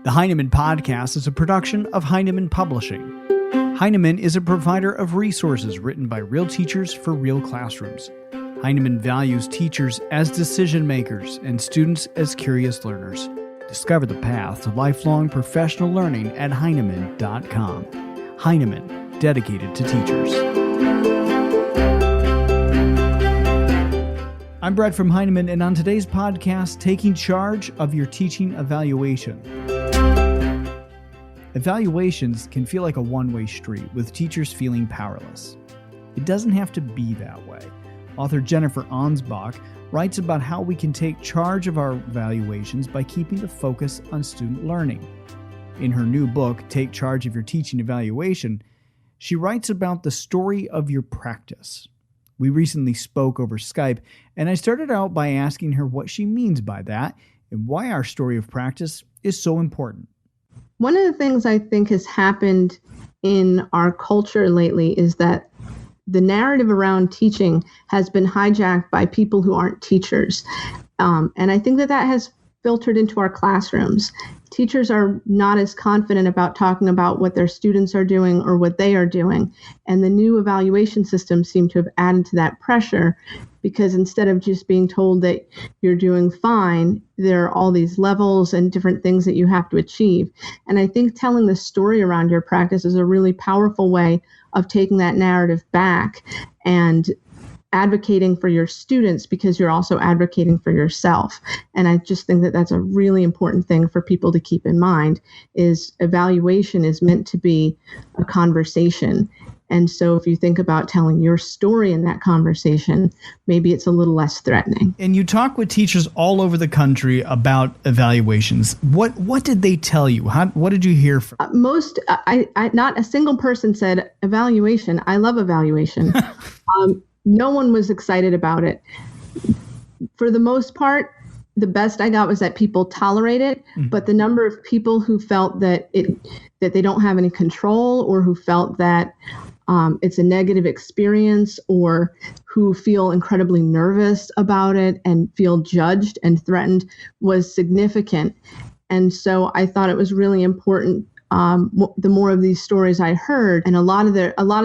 The Heinemann Podcast is a production of Heinemann Publishing. Heinemann is a provider of resources written by real teachers for real classrooms. Heinemann values teachers as decision makers and students as curious learners. Discover the path to lifelong professional learning at Heinemann.com. Heinemann, dedicated to teachers. I'm Brett from Heinemann, and on today's podcast, taking charge of your teaching evaluation. Evaluations can feel like a one-way street, with teachers feeling powerless. It doesn't have to be that way. Author Jennifer Ansbach writes about how we can take charge of our evaluations by keeping the focus on student learning. In her new book, Take Charge of Your Teaching Evaluation, she writes about the story of your practice. We recently spoke over Skype, and I started out by asking her what she means by that and why our story of practice is so important. One of the things I think has happened in our culture lately is that the narrative around teaching has been hijacked by people who aren't teachers. And I think that has filtered into our classrooms. Teachers are not as confident about talking about what their students are doing or what they are doing. And the new evaluation systems seem to have added to that pressure, because instead of just being told that you're doing fine, there are all these levels and different things that you have to achieve. And I think telling the story around your practice is a really powerful way of taking that narrative back and advocating for your students, because you're also advocating for yourself. And I just think that that's a really important thing for people to keep in mind, is evaluation is meant to be a conversation. And so if you think about telling your story in that conversation, maybe it's a little less threatening. And you talk with teachers all over the country about evaluations. What did they tell you? What did you hear from? Not a single person said evaluation. I love evaluation. No one was excited about it. For the most part, the best I got was that people tolerate it, but the number of people who felt that they don't have any control, or who felt that it's a negative experience, or who feel incredibly nervous about it and feel judged and threatened, was significant. And so I thought it was really important. The more of these stories I heard, and a lot of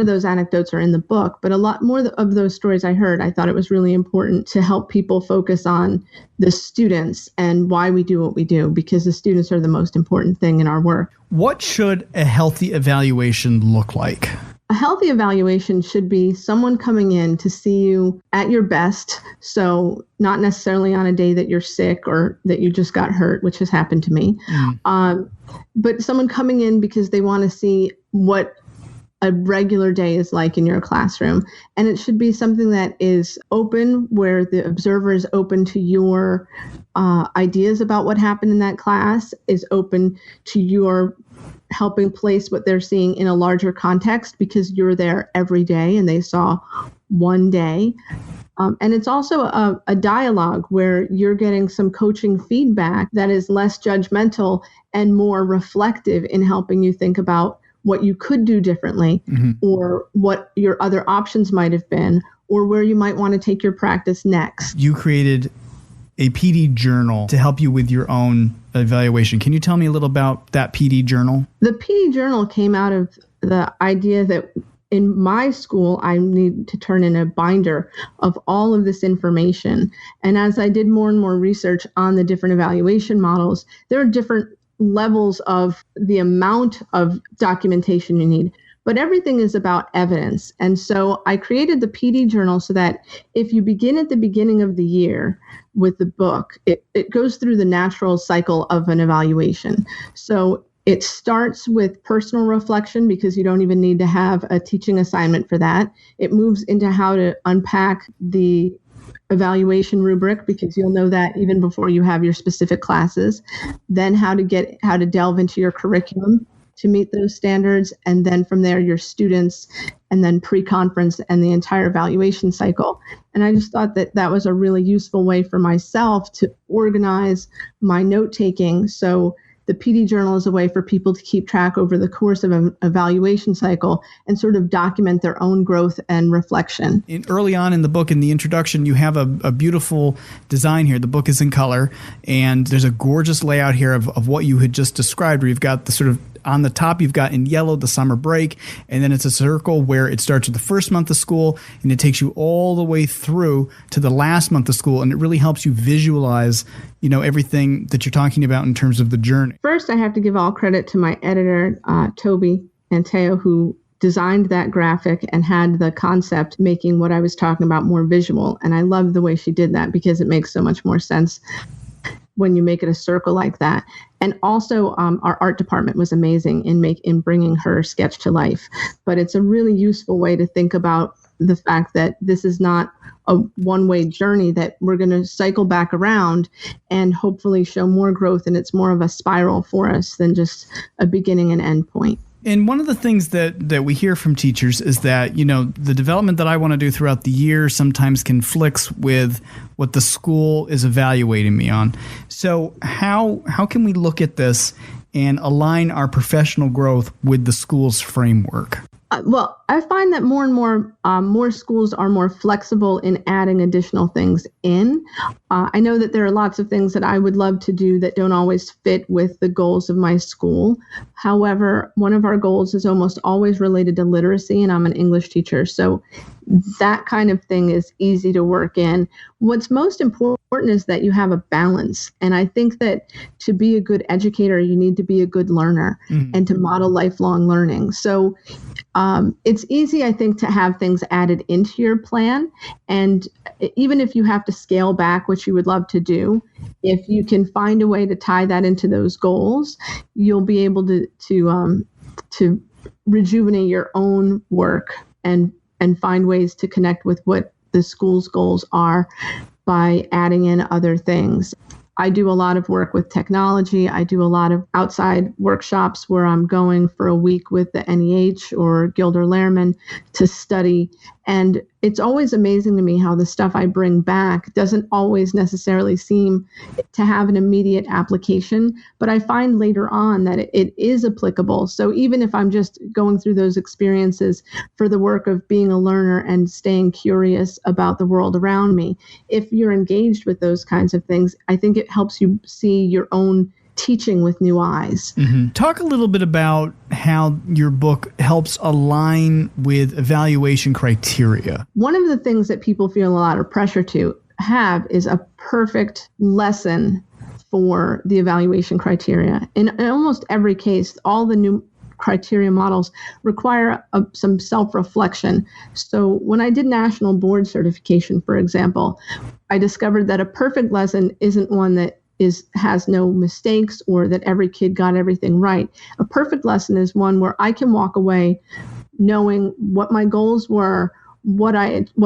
those anecdotes are in the book, but a lot more of those stories I heard, I thought it was really important to help people focus on the students and why we do what we do, because the students are the most important thing in our work. What should a healthy evaluation look like? A healthy evaluation should be someone coming in to see you at your best. So not necessarily on a day that you're sick or that you just got hurt, which has happened to me. But someone coming in because they want to see what a regular day is like in your classroom. And it should be something that is open, where the observer is open to your ideas about what happened in that class, is open to your helping place what they're seeing in a larger context, because you're there every day and they saw one day. And it's also a dialogue where you're getting some coaching feedback that is less judgmental and more reflective in helping you think about what you could do differently, or what your other options might have been, or where you might want to take your practice next. You created a PD journal to help you with your own evaluation. Can you tell me a little about that PD journal? The PD journal came out of the idea that in my school, I need to turn in a binder of all of this information. And as I did more and more research on the different evaluation models, there are different levels of the amount of documentation you need. But everything is about evidence. And so I created the PD journal so that if you begin at the beginning of the year with the book, it goes through the natural cycle of an evaluation. So it starts with personal reflection, because you don't even need to have a teaching assignment for that. It moves into how to unpack the evaluation rubric, because you'll know that even before you have your specific classes. Then how to delve into your curriculum to meet those standards, and then from there your students, and then pre-conference and the entire evaluation cycle. And I just thought that was a really useful way for myself to organize my note-taking, so The PD journal is a way for people to keep track over the course of an evaluation cycle and sort of document their own growth and reflection. Early on in the book, in the introduction, you have a beautiful design here. The book is in color, and there's a gorgeous layout here of what you had just described, where you've got the sort of on the top, you've got in yellow the summer break, and then it's a circle where it starts with the first month of school, and it takes you all the way through to the last month of school, and it really helps you visualize, everything that you're talking about in terms of the journey. First, I have to give all credit to my editor, Toby Anteo, who designed that graphic and had the concept making what I was talking about more visual. And I love the way she did that because it makes so much more sense when you make it a circle like that. And also our art department was amazing in bringing her sketch to life. But it's a really useful way to think about the fact that this is not a one-way journey, that we're going to cycle back around and hopefully show more growth. And it's more of a spiral for us than just a beginning and end point. And one of the things that we hear from teachers is that, the development that I want to do throughout the year sometimes conflicts with what the school is evaluating me on. So how can we look at this and align our professional growth with the school's framework? Well, I find that more and more schools are more flexible in adding additional things in. I know that there are lots of things that I would love to do that don't always fit with the goals of my school. However, one of our goals is almost always related to literacy, and I'm an English teacher, so that kind of thing is easy to work in. What's most important is that you have a balance. And I think that to be a good educator, you need to be a good learner and to model lifelong learning. So it's easy, I think, to have things added into your plan. And even if you have to scale back, which you would love to do, if you can find a way to tie that into those goals, you'll be able to rejuvenate your own work and find ways to connect with what the school's goals are by adding in other things. I do a lot of work with technology. I do a lot of outside workshops where I'm going for a week with the NEH or Gilder Lehrman to study. And it's always amazing to me how the stuff I bring back doesn't always necessarily seem to have an immediate application, but I find later on that it is applicable. So even if I'm just going through those experiences for the work of being a learner and staying curious about the world around me, if you're engaged with those kinds of things, I think it helps you see your own teaching with new eyes. Mm-hmm. Talk a little bit about how your book helps align with evaluation criteria. One of the things that people feel a lot of pressure to have is a perfect lesson for the evaluation criteria. In almost every case, all the new criteria models require some self-reflection. So when I did national board certification, for example, I discovered that a perfect lesson isn't one that has no mistakes or that every kid got everything right. A perfect lesson is one where I can walk away knowing what my goals were, what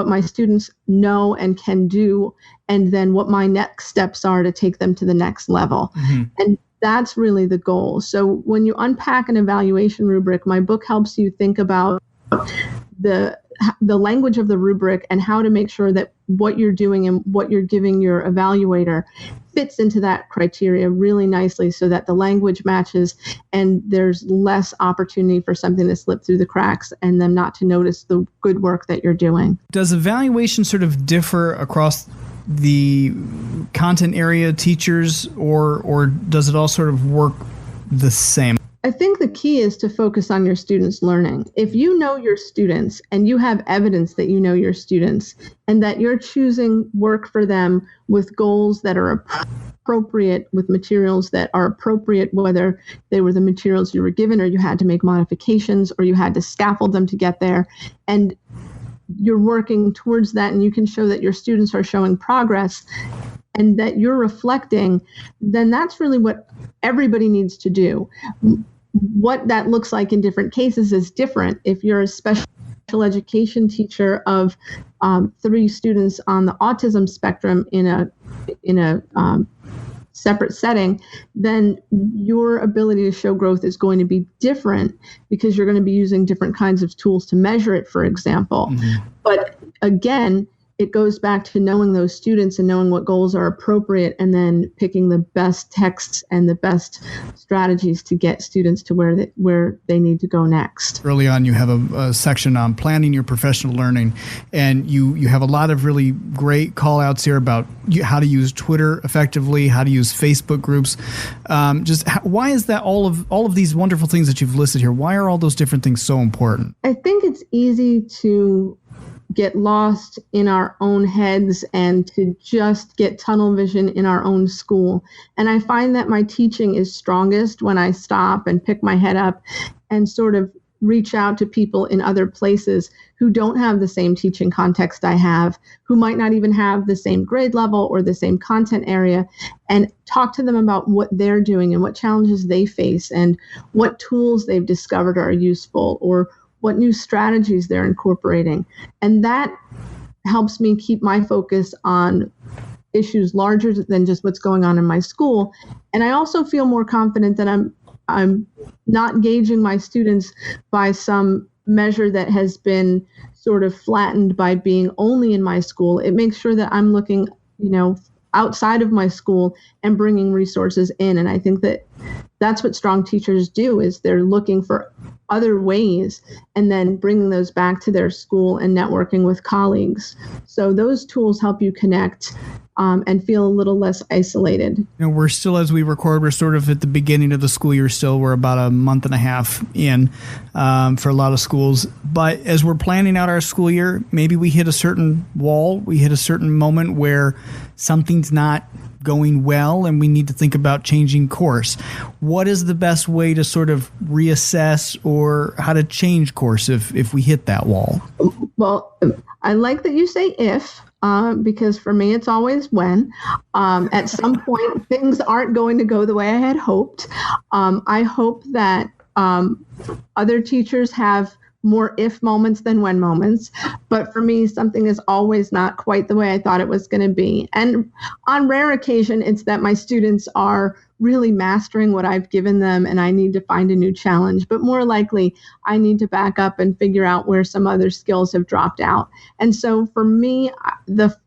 my students know and can do, and then what my next steps are to take them to the next level. Mm-hmm. And that's really the goal. So when you unpack an evaluation rubric, my book helps you think about the language of the rubric and how to make sure that what you're doing and what you're giving your evaluator fits into that criteria really nicely so that the language matches and there's less opportunity for something to slip through the cracks and them not to notice the good work that you're doing. Does evaluation sort of differ across the content area, teachers, or does it all sort of work the same? I think the key is to focus on your students' learning. If you know your students and you have evidence that you know your students and that you're choosing work for them with goals that are appropriate, with materials that are appropriate, whether they were the materials you were given or you had to make modifications or you had to scaffold them to get there, and you're working towards that and you can show that your students are showing progress and that you're reflecting, then that's really what everybody needs to do. What that looks like in different cases is different. If you're a special education teacher of 3 students on the autism spectrum in a separate setting, then your ability to show growth is going to be different because you're going to be using different kinds of tools to measure it, for example. Mm-hmm. But again, it goes back to knowing those students and knowing what goals are appropriate, and then picking the best texts and the best strategies to get students to where they need to go next. Early on, you have a section on planning your professional learning, and you have a lot of really great call outs here about how to use Twitter effectively, how to use Facebook groups. Why is that all of these wonderful things that you've listed here? Why are all those different things so important? I think it's easy to get lost in our own heads and to just get tunnel vision in our own school. And I find that my teaching is strongest when I stop and pick my head up and sort of reach out to people in other places who don't have the same teaching context I have, who might not even have the same grade level or the same content area, and talk to them about what they're doing and what challenges they face and what tools they've discovered are useful, or what new strategies they're incorporating. And that helps me keep my focus on issues larger than just what's going on in my school. And I also feel more confident that I'm not gauging my students by some measure that has been sort of flattened by being only in my school. It makes sure that I'm looking, outside of my school and bringing resources in. And I think that that's what strong teachers do, is they're looking for other ways and then bringing those back to their school and networking with colleagues. So those tools help you connect and feel a little less isolated. We're still, as we record, we're sort of at the beginning of the school year still. We're about a month and a half in for a lot of schools. But as we're planning out our school year, maybe we hit a certain wall, we hit a certain moment where something's not going well and we need to think about changing course. What is the best way to sort of reassess or how to change course if we hit that wall? Well, I like that you say if. Because for me, it's always when. At some point, things aren't going to go the way I had hoped. I hope that other teachers have more if moments than when moments. But for me, something is always not quite the way I thought it was going to be. And on rare occasion, it's that my students are really mastering what I've given them and I need to find a new challenge. But more likely, I need to back up and figure out where some other skills have dropped out. And so for me,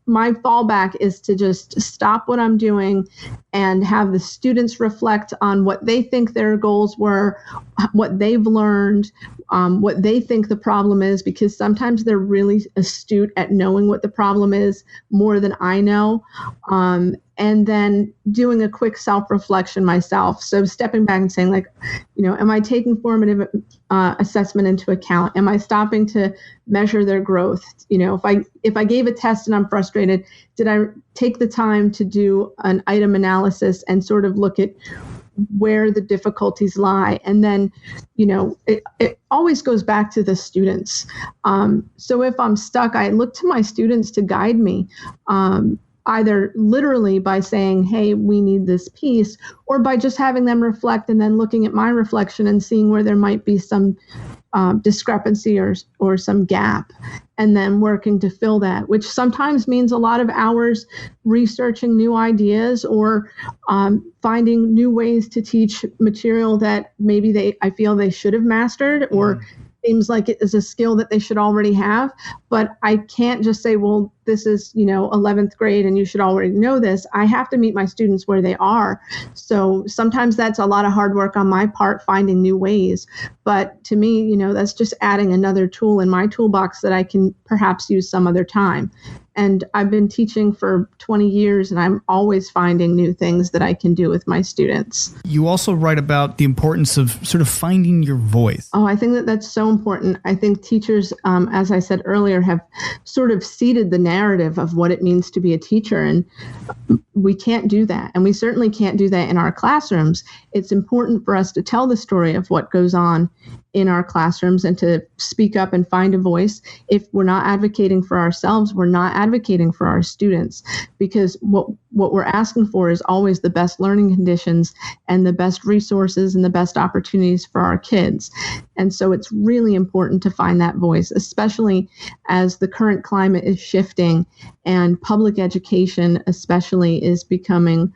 my fallback is to just stop what I'm doing and have the students reflect on what they think their goals were, what they've learned, what they think the problem is, because sometimes they're really astute at knowing what the problem is more than I know. And then doing a quick self-reflection myself. So stepping back and saying, am I taking formative assessment into account? Am I stopping to measure their growth? If I gave a test and I'm frustrated, did I take the time to do an item analysis and sort of look at where the difficulties lie? And then, it always goes back to the students. So if I'm stuck, I look to my students to guide me. Either literally by saying, hey, we need this piece, or by just having them reflect and then looking at my reflection and seeing where there might be some discrepancy or some gap, and then working to fill that, which sometimes means a lot of hours researching new ideas or finding new ways to teach material that maybe I feel they should have mastered or seems like it is a skill that they should already have. But I can't just say, well, this is, 11th grade and you should already know this. I have to meet my students where they are. So sometimes that's a lot of hard work on my part, finding new ways. But to me, that's just adding another tool in my toolbox that I can perhaps use some other time. And I've been teaching for 20 years and I'm always finding new things that I can do with my students. You also write about the importance of sort of finding your voice. Oh, I think that's so important. I think teachers, as I said earlier, have sort of seeded the narrative of what it means to be a teacher. And we can't do that. And we certainly can't do that in our classrooms. It's important for us to tell the story of what goes on in our classrooms and to speak up and find a voice. If we're not advocating for ourselves, we're not advocating for our students, because what we're asking for is always the best learning conditions and the best resources and the best opportunities for our kids. And so it's really important to find that voice, especially as the current climate is shifting and public education especially is becoming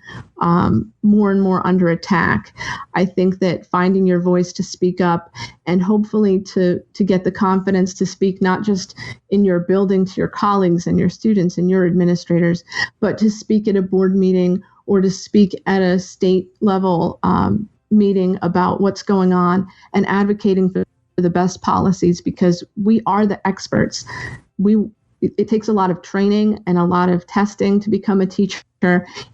more and more under attack. I think that finding your voice to speak up and hopefully to get the confidence to speak not just in your building to your colleagues and your students and your administrators, but to speak at a board meeting or to speak at a state level meeting about what's going on and advocating for the best policies, because we are the experts. It takes a lot of training and a lot of testing to become a teacher.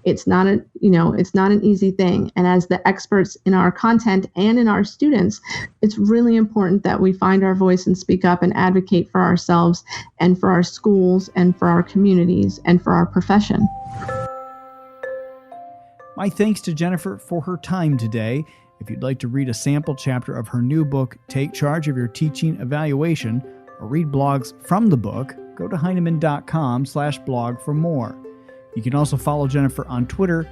It's not an easy thing. And as the experts in our content and in our students, it's really important that we find our voice and speak up and advocate for ourselves and for our schools and for our communities and for our profession. My thanks to Jennifer for her time today. If you'd like to read a sample chapter of her new book, Take Charge of Your Teaching Evaluation, or read blogs from the book, go to Heinemann.com/blog for more. You can also follow Jennifer on Twitter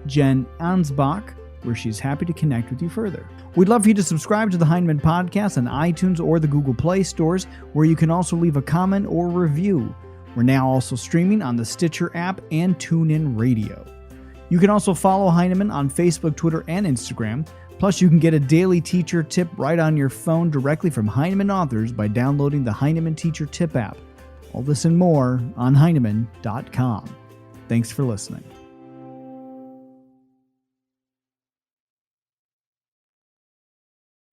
@Jen Ansbach, where she's happy to connect with you further. We'd love for you to subscribe to the Heinemann Podcast on iTunes or the Google Play stores, where you can also leave a comment or review. We're now also streaming on the Stitcher app and TuneIn Radio. You can also follow Heinemann on Facebook, Twitter, and Instagram. Plus, you can get a daily teacher tip right on your phone directly from Heinemann authors by downloading the Heinemann Teacher Tip app. All this and more on Heinemann.com. Thanks for listening.